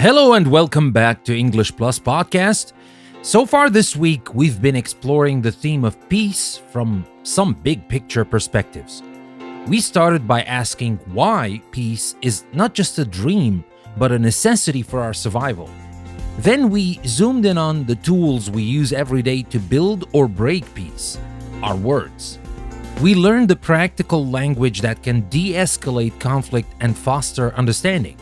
Hello and welcome back to English Plus Podcast. So far this week, we've been exploring the theme of peace from some big picture perspectives. We started by asking why peace is not just a dream, but a necessity for our survival. Then we zoomed in on the tools we use every day to build or break peace, our words. We learned the practical language that can de-escalate conflict and foster understanding.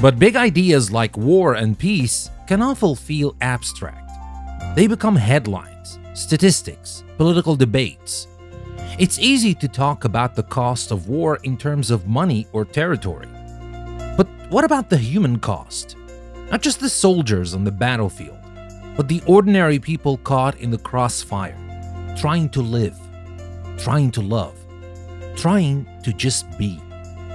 But big ideas like war and peace can often feel abstract. They become headlines, statistics, political debates. It's easy to talk about the cost of war in terms of money or territory. But what about the human cost? Not just the soldiers on the battlefield, but the ordinary people caught in the crossfire, trying to live, trying to love, trying to just be,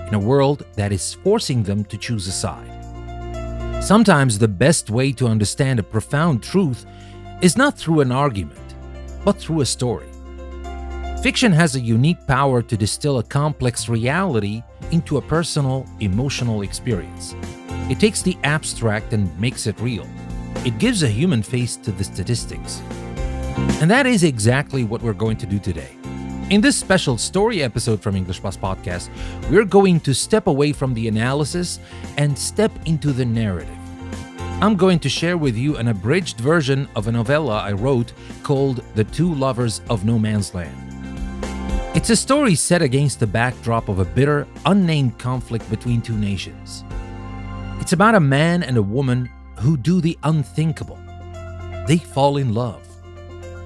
in a world that is forcing them to choose a side. Sometimes the best way to understand a profound truth is not through an argument, but through a story. Fiction has a unique power to distill a complex reality into a personal, emotional experience. It takes the abstract and makes it real. It gives a human face to the statistics. And that is exactly what we're going to do today. In this special story episode from English Plus Podcast, we're going to step away from the analysis and step into the narrative. I'm going to share with you an abridged version of a novella I wrote called The Two Lovers of No Man's Land. It's a story set against the backdrop of a bitter, unnamed conflict between two nations. It's about a man and a woman who do the unthinkable. They fall in love.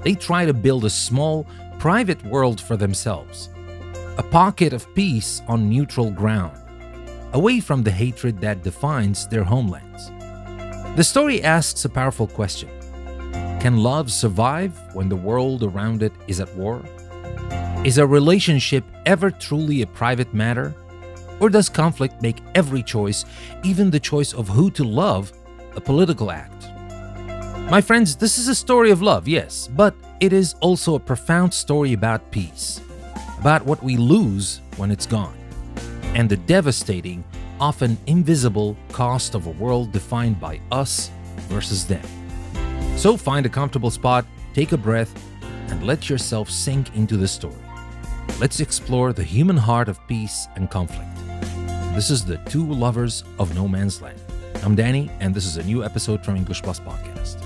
They try to build a small, private world for themselves, a pocket of peace on neutral ground, away from the hatred that defines their homelands. The story asks a powerful question. Can love survive when the world around it is at war? Is a relationship ever truly a private matter? Or does conflict make every choice, even the choice of who to love, a political act? My friends, this is a story of love, yes, but it is also a profound story about peace, about what we lose when it's gone, and the devastating, often invisible cost of a world defined by us versus them. So find a comfortable spot, take a breath, and let yourself sink into the story. Let's explore the human heart of peace and conflict. This is The Two Lovers of No Man's Land. I'm Danny, and this is a new episode from English Plus Podcast.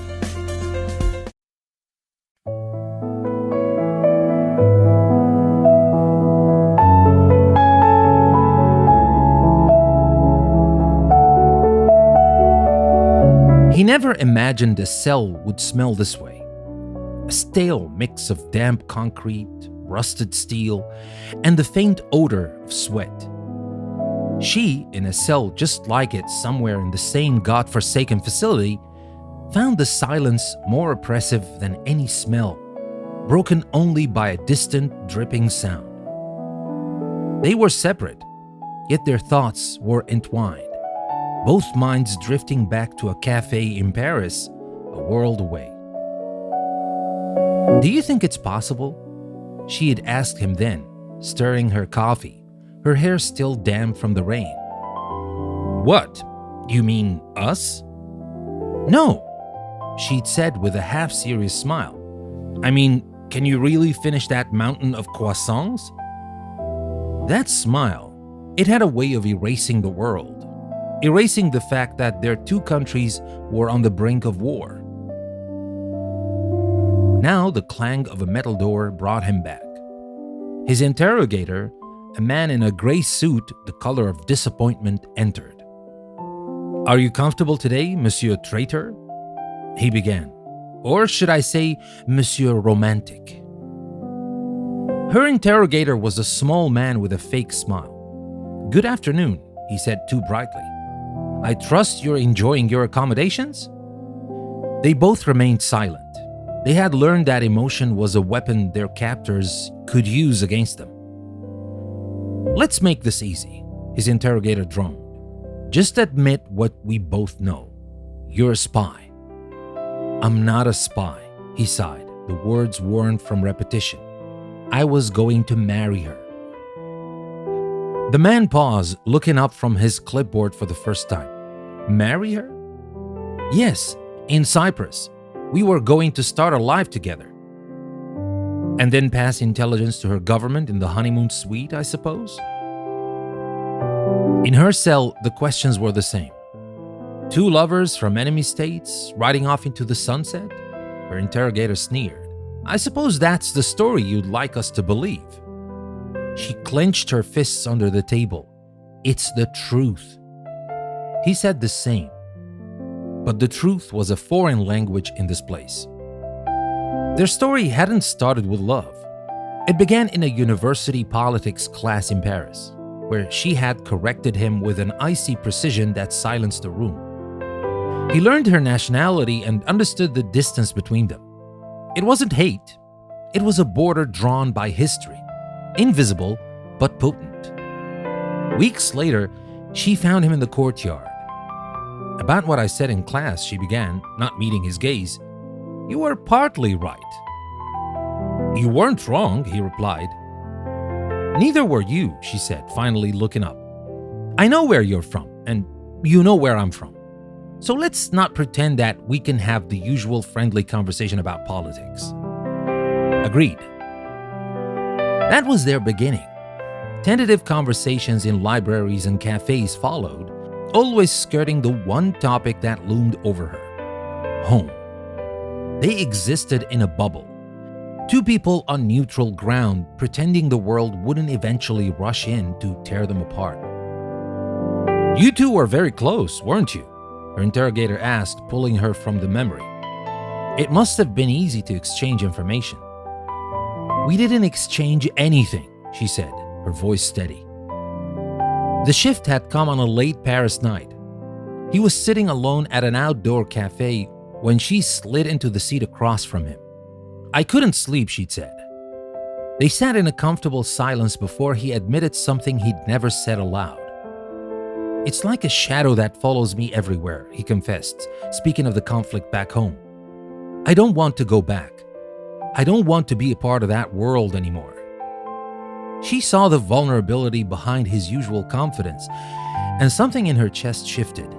He never imagined a cell would smell this way. A stale mix of damp concrete, rusted steel, and the faint odor of sweat. She, in a cell just like it somewhere in the same godforsaken facility, found the silence more oppressive than any smell, broken only by a distant, dripping sound. They were separate, yet their thoughts were entwined, both minds drifting back to a cafe in Paris, a world away. "Do you think it's possible?" she had asked him then, stirring her coffee, her hair still damp from the rain. "What? You mean us?" "No," she'd said with a half-serious smile. "I mean, can you really finish that mountain of croissants?" That smile, it had a way of erasing the world, erasing the fact that their two countries were on the brink of war. Now the clang of a metal door brought him back. His interrogator, a man in a gray suit the color of disappointment, entered. "Are you comfortable today, Monsieur Traitor?" he began. "Or should I say, Monsieur Romantic?" Her interrogator was a small man with a fake smile. "Good afternoon," he said too brightly. "I trust you're enjoying your accommodations?" They both remained silent. They had learned that emotion was a weapon their captors could use against them. "Let's make this easy," his interrogator droned. "Just admit what we both know. You're a spy." "I'm not a spy," he sighed, the words worn from repetition. "I was going to marry her." The man paused, looking up from his clipboard for the first time. Marry her? Yes, in Cyprus. We were going to start our life together. And then pass intelligence to her government in the honeymoon suite, I suppose? In her cell, the questions were the same. Two lovers from enemy states riding off into the sunset? Her interrogator sneered. I suppose that's the story you'd like us to believe. She clenched her fists under the table. It's the truth. He said the same. But the truth was a foreign language in this place. Their story hadn't started with love. It began in a university politics class in Paris, where she had corrected him with an icy precision that silenced the room. He learned her nationality and understood the distance between them. It wasn't hate. It was a border drawn by history, invisible but potent. Weeks later, she found him in the courtyard. About what I said in class, she began, not meeting his gaze. You were partly right. You weren't wrong, he replied. Neither were you, she said, finally looking up. I know where you're from, and you know where I'm from. So let's not pretend that we can have the usual friendly conversation about politics. Agreed. That was their beginning. Tentative conversations in libraries and cafes followed, always skirting the one topic that loomed over her: home. They existed in a bubble. Two people on neutral ground, pretending the world wouldn't eventually rush in to tear them apart. You two were very close, weren't you? Her interrogator asked, pulling her from the memory. It must have been easy to exchange information. We didn't exchange anything, she said, her voice steady. The shift had come on a late Paris night. He was sitting alone at an outdoor cafe when she slid into the seat across from him. I couldn't sleep, she'd said. They sat in a comfortable silence before he admitted something he'd never said aloud. It's like a shadow that follows me everywhere, he confessed, speaking of the conflict back home. I don't want to go back. I don't want to be a part of that world anymore. She saw the vulnerability behind his usual confidence, and something in her chest shifted.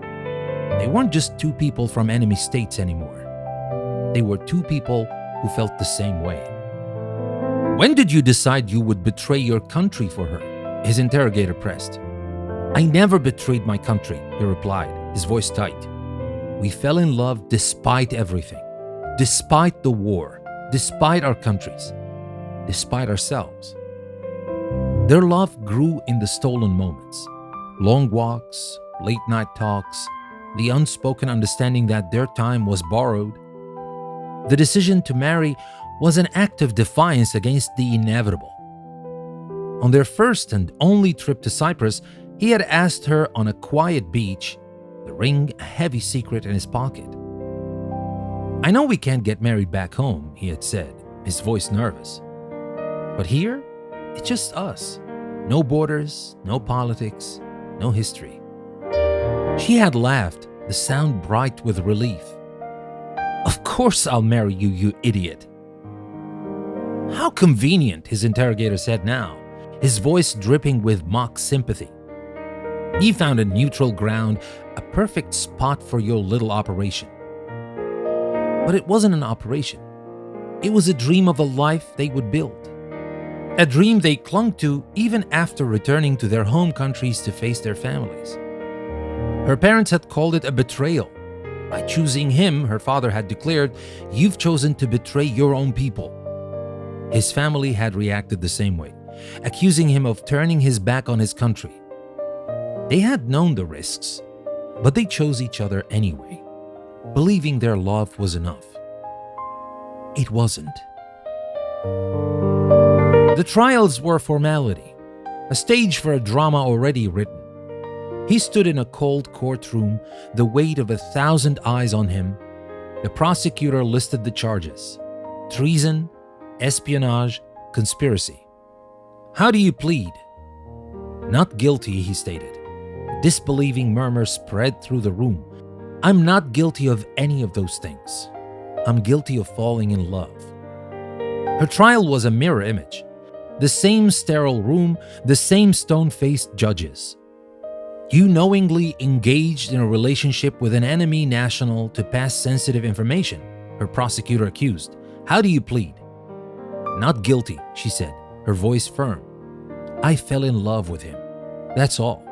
They weren't just two people from enemy states anymore. They were two people who felt the same way. When did you decide you would betray your country for her? His interrogator pressed. I never betrayed my country, he replied, his voice tight. We fell in love despite everything, despite the war, despite our countries, despite ourselves. Their love grew in the stolen moments, long walks, late night talks, the unspoken understanding that their time was borrowed. The decision to marry was an act of defiance against the inevitable. On their first and only trip to Cyprus, he had asked her on a quiet beach, the ring a heavy secret in his pocket. I know we can't get married back home, he had said, his voice nervous. But here, it's just us. No borders, no politics, no history. She had laughed, the sound bright with relief. Of course I'll marry you, you idiot. How convenient, his interrogator said now, his voice dripping with mock sympathy. He found a neutral ground, a perfect spot for your little operation. But it wasn't an operation. It was a dream of a life they would build. A dream they clung to even after returning to their home countries to face their families. Her parents had called it a betrayal. By choosing him, her father had declared, you've chosen to betray your own people. His family had reacted the same way, accusing him of turning his back on his country. They had known the risks, but they chose each other anyway, believing their love was enough. It wasn't. The trials were a formality, a stage for a drama already written. He stood in a cold courtroom, the weight of 1,000 eyes on him. The prosecutor listed the charges: treason, espionage, conspiracy. How do you plead? Not guilty, he stated. A disbelieving murmur spread through the room. I'm not guilty of any of those things. I'm guilty of falling in love. Her trial was a mirror image. The same sterile room, the same stone-faced judges. You knowingly engaged in a relationship with an enemy national to pass sensitive information, her prosecutor accused. How do you plead? Not guilty, she said, her voice firm. I fell in love with him. That's all.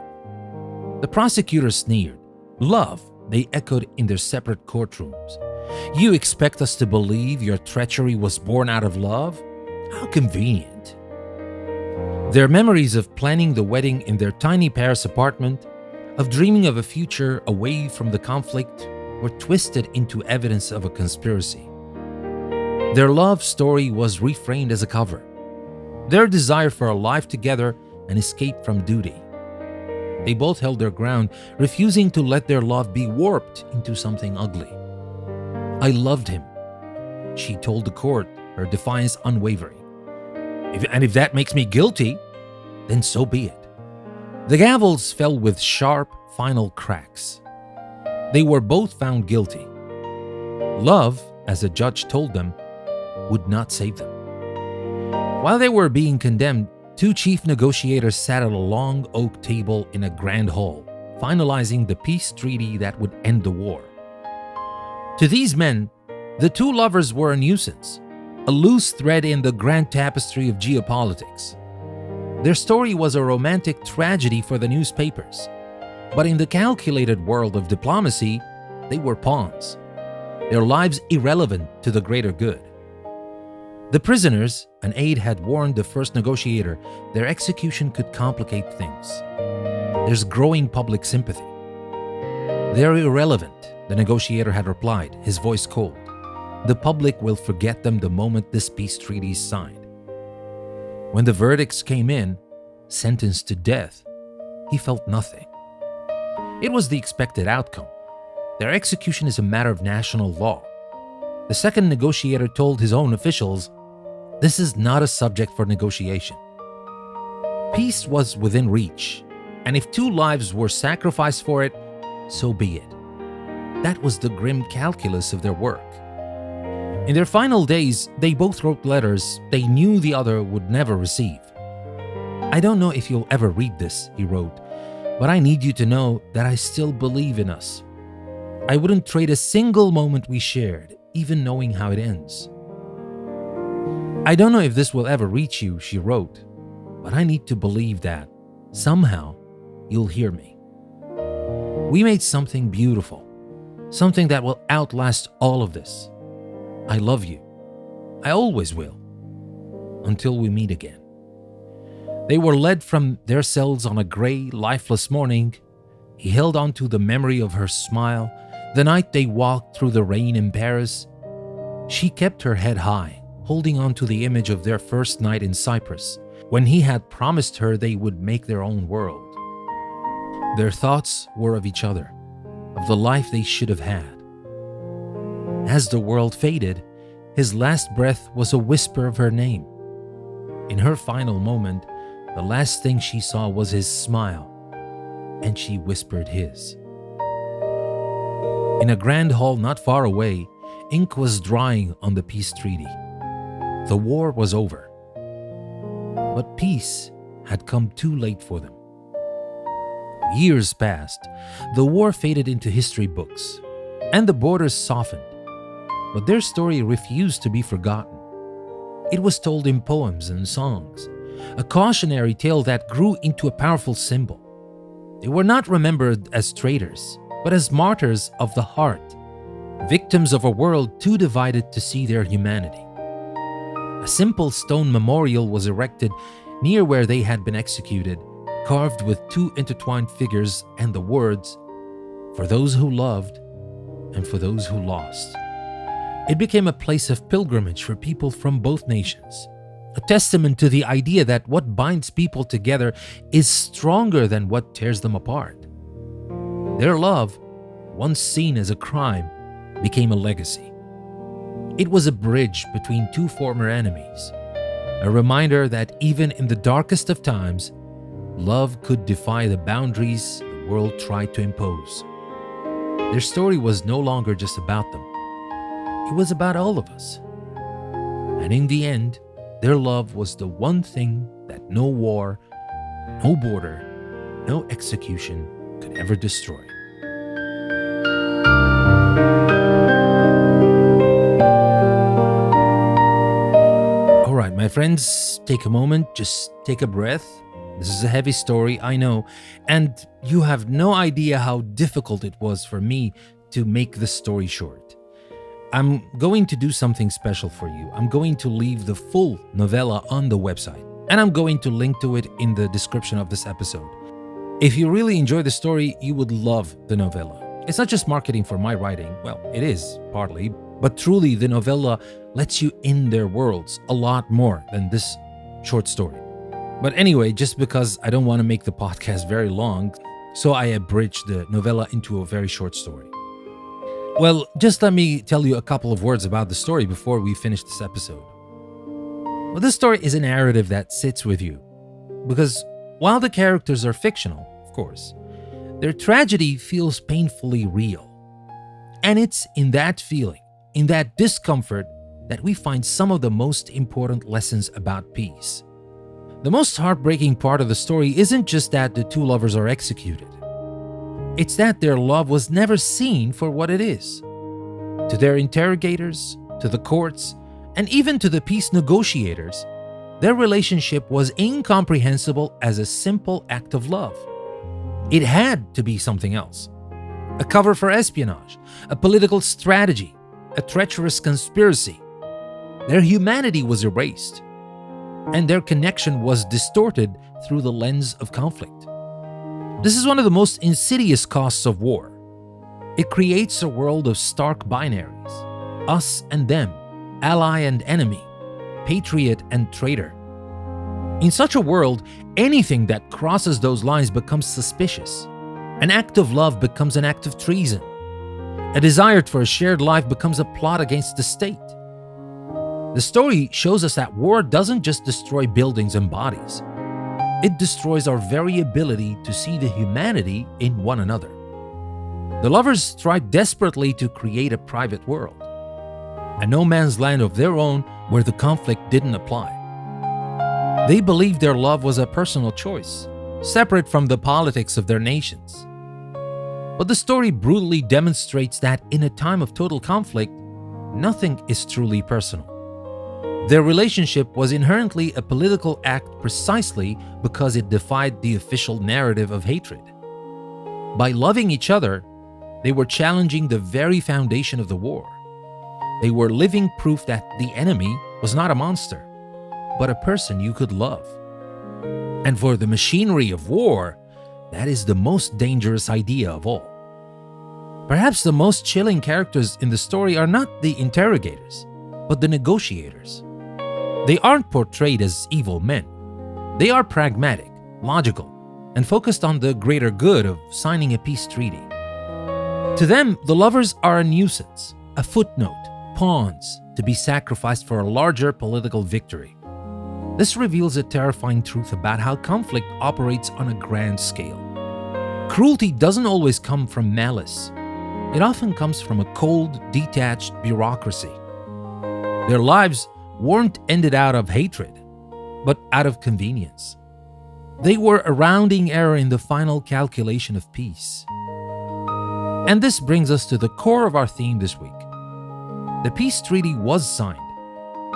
The prosecutor sneered. Love, they echoed in their separate courtrooms. You expect us to believe your treachery was born out of love? How convenient. Their memories of planning the wedding in their tiny Paris apartment, of dreaming of a future away from the conflict, were twisted into evidence of a conspiracy. Their love story was reframed as a cover. Their desire for a life together and escape from duty. They both held their ground, refusing to let their love be warped into something ugly. I loved him, she told the court, her defiance unwavering. If that makes me guilty, then so be it. The gavels fell with sharp, final cracks. They were both found guilty. Love, as the judge told them, would not save them. While they were being condemned, two chief negotiators sat at a long oak table in a grand hall, finalizing the peace treaty that would end the war. To these men, the two lovers were a nuisance, a loose thread in the grand tapestry of geopolitics. Their story was a romantic tragedy for the newspapers, but in the calculated world of diplomacy, they were pawns, their lives irrelevant to the greater good. The prisoners, an aide had warned the first negotiator, their execution could complicate things. There's growing public sympathy. They're irrelevant, the negotiator had replied, his voice cold. The public will forget them the moment this peace treaty is signed. When the verdicts came in, sentenced to death, he felt nothing. It was the expected outcome. Their execution is a matter of national law. The second negotiator told his own officials, this is not a subject for negotiation. Peace was within reach, and if two lives were sacrificed for it, so be it. That was the grim calculus of their work. In their final days, they both wrote letters they knew the other would never receive. I don't know if you'll ever read this, he wrote, but I need you to know that I still believe in us. I wouldn't trade a single moment we shared, even knowing how it ends. I don't know if this will ever reach you, she wrote, but I need to believe that, somehow, you'll hear me. We made something beautiful, something that will outlast all of this. I love you. I always will. Until we meet again. They were led from their cells on a gray, lifeless morning. He held on to the memory of her smile, the night they walked through the rain in Paris. She kept her head high, holding on to the image of their first night in Cyprus, when he had promised her they would make their own world. Their thoughts were of each other, of the life they should have had. As the world faded, his last breath was a whisper of her name. In her final moment, the last thing she saw was his smile, and she whispered his. In a grand hall not far away, ink was drying on the peace treaty. The war was over. But peace had come too late for them. Years passed. The war faded into history books, and the borders softened. But their story refused to be forgotten. It was told in poems and songs, a cautionary tale that grew into a powerful symbol. They were not remembered as traitors, but as martyrs of the heart, victims of a world too divided to see their humanity. A simple stone memorial was erected near where they had been executed, carved with two intertwined figures and the words, "For those who loved and for those who lost." It became a place of pilgrimage for people from both nations, a testament to the idea that what binds people together is stronger than what tears them apart. Their love, once seen as a crime, became a legacy. It was a bridge between two former enemies, a reminder that even in the darkest of times, love could defy the boundaries the world tried to impose. Their story was no longer just about them. It was about all of us. And in the end, their love was the one thing that no war, no border, no execution could ever destroy. All right, my friends, take a moment, just take a breath. This is a heavy story, I know, and you have no idea how difficult it was for me to make the story short. I'm going to do something special for you. I'm going to leave the full novella on the website, and I'm going to link to it in the description of this episode. If you really enjoy the story, you would love the novella. It's not just marketing for my writing, well, it is partly, but truly the novella lets you in their worlds a lot more than this short story. But anyway, just because I don't want to make the podcast very long, so I abridged the novella into a very short story. Well, just let me tell you a couple of words about the story before we finish this episode. Well, this story is a narrative that sits with you, because while the characters are fictional, of course, their tragedy feels painfully real. And it's in that feeling, in that discomfort, that we find some of the most important lessons about peace. The most heartbreaking part of the story isn't just that the two lovers are executed. It's that their love was never seen for what it is. To their interrogators, to the courts, and even to the peace negotiators, their relationship was incomprehensible as a simple act of love. It had to be something else. A cover for espionage, a political strategy, a treacherous conspiracy. Their humanity was erased, and their connection was distorted through the lens of conflict. This is one of the most insidious costs of war. It creates a world of stark binaries, us and them, ally and enemy, patriot and traitor. In such a world, anything that crosses those lines becomes suspicious. An act of love becomes an act of treason. A desire for a shared life becomes a plot against the state. The story shows us that war doesn't just destroy buildings and bodies. It destroys our very ability to see the humanity in one another. The lovers tried desperately to create a private world, a no man's land of their own where the conflict didn't apply. They believed their love was a personal choice, separate from the politics of their nations. But the story brutally demonstrates that in a time of total conflict, nothing is truly personal. Their relationship was inherently a political act precisely because it defied the official narrative of hatred. By loving each other, they were challenging the very foundation of the war. They were living proof that the enemy was not a monster, but a person you could love. And for the machinery of war, that is the most dangerous idea of all. Perhaps the most chilling characters in the story are not the interrogators, but the negotiators. They aren't portrayed as evil men. They are pragmatic, logical, and focused on the greater good of signing a peace treaty. To them, the lovers are a nuisance, a footnote, pawns to be sacrificed for a larger political victory. This reveals a terrifying truth about how conflict operates on a grand scale. Cruelty doesn't always come from malice. It often comes from a cold, detached bureaucracy. Their lives weren't ended out of hatred, but out of convenience. They were a rounding error in the final calculation of peace. And this brings us to the core of our theme this week. The peace treaty was signed.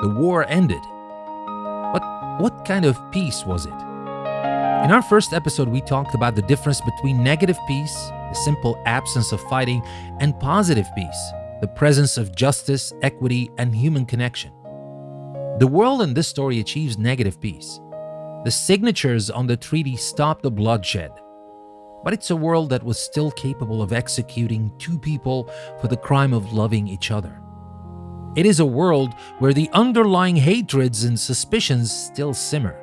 The war ended. But what kind of peace was it? In our first episode, we talked about the difference between negative peace, the simple absence of fighting, and positive peace, the presence of justice, equity, and human connection. The world in this story achieves negative peace. The signatures on the treaty stop the bloodshed. But it's a world that was still capable of executing two people for the crime of loving each other. It is a world where the underlying hatreds and suspicions still simmer.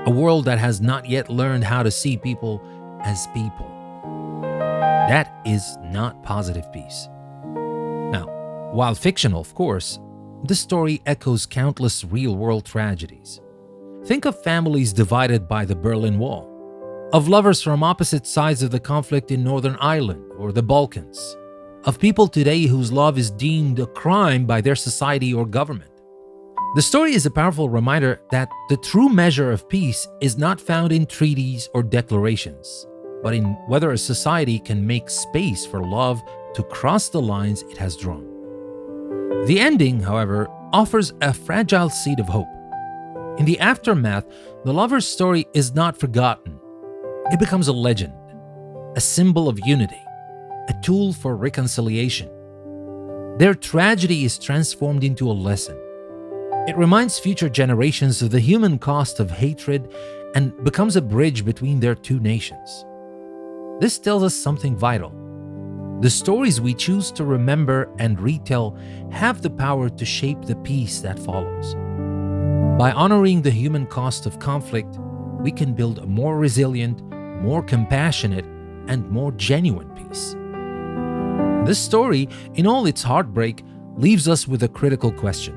A world that has not yet learned how to see people as people. That is not positive peace. Now, while fictional, of course, this story echoes countless real-world tragedies. Think of families divided by the Berlin Wall, of lovers from opposite sides of the conflict in Northern Ireland or the Balkans, of people today whose love is deemed a crime by their society or government. The story is a powerful reminder that the true measure of peace is not found in treaties or declarations. but in whether a society can make space for love to cross the lines it has drawn. The ending, however, offers a fragile seed of hope. In the aftermath, the lover's story is not forgotten. It becomes a legend, a symbol of unity, a tool for reconciliation. Their tragedy is transformed into a lesson. It reminds future generations of the human cost of hatred and becomes a bridge between their two nations. This tells us something vital. The stories we choose to remember and retell have the power to shape the peace that follows. By honoring the human cost of conflict, we can build a more resilient, more compassionate, and more genuine peace. This story, in all its heartbreak, leaves us with a critical question.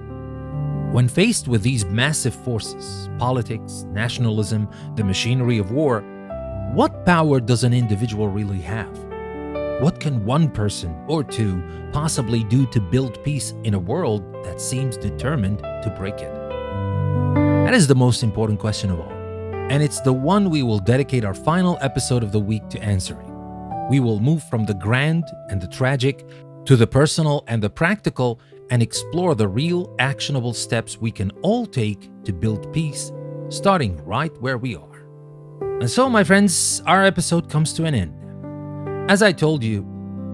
When faced with these massive forces, politics, nationalism, the machinery of war, what power does an individual really have? What can one person or two possibly do to build peace in a world that seems determined to break it? That is the most important question of all, and it's the one we will dedicate our final episode of the week to answering. We will move from the grand and the tragic to the personal and the practical and explore the real actionable steps we can all take to build peace, starting right where we are. And so, my friends, our episode comes to an end. As I told you,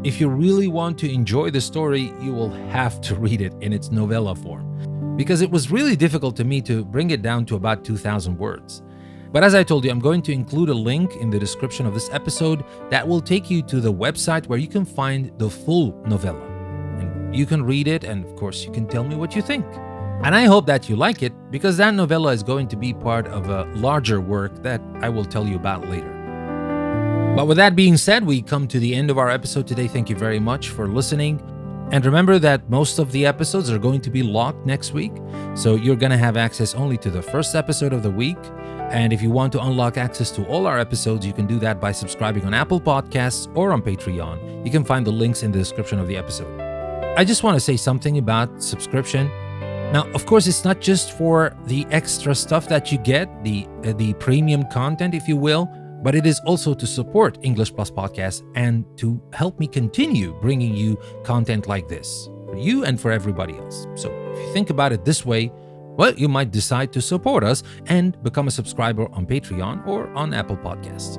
if you really want to enjoy the story, you will have to read it in its novella form, because it was really difficult to me to bring it down to about 2,000 words. But as I told you, I'm going to include a link in the description of this episode that will take you to the website where you can find the full novella. And you can read it, and of course, you can tell me what you think. And I hope that you like it, because that novella is going to be part of a larger work that I will tell you about later. But with that being said, we come to the end of our episode today. Thank you very much for listening. And remember that most of the episodes are going to be locked next week. So you're going to have access only to the first episode of the week. And if you want to unlock access to all our episodes, you can do that by subscribing on Apple Podcasts or on Patreon. You can find the links in the description of the episode. I just want to say something about subscription. Now, of course, it's not just for the extra stuff that you get, the premium content, if you will, but it is also to support English Plus Podcast and to help me continue bringing you content like this for you and for everybody else. So if you think about it this way, well, you might decide to support us and become a subscriber on Patreon or on Apple Podcasts.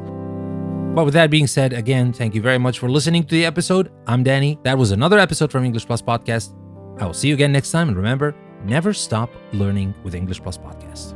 But with that being said, again, thank you very much for listening to the episode. I'm Danny. That was another episode from English Plus Podcast. I will see you again next time. And remember, never stop learning with English Plus Podcast.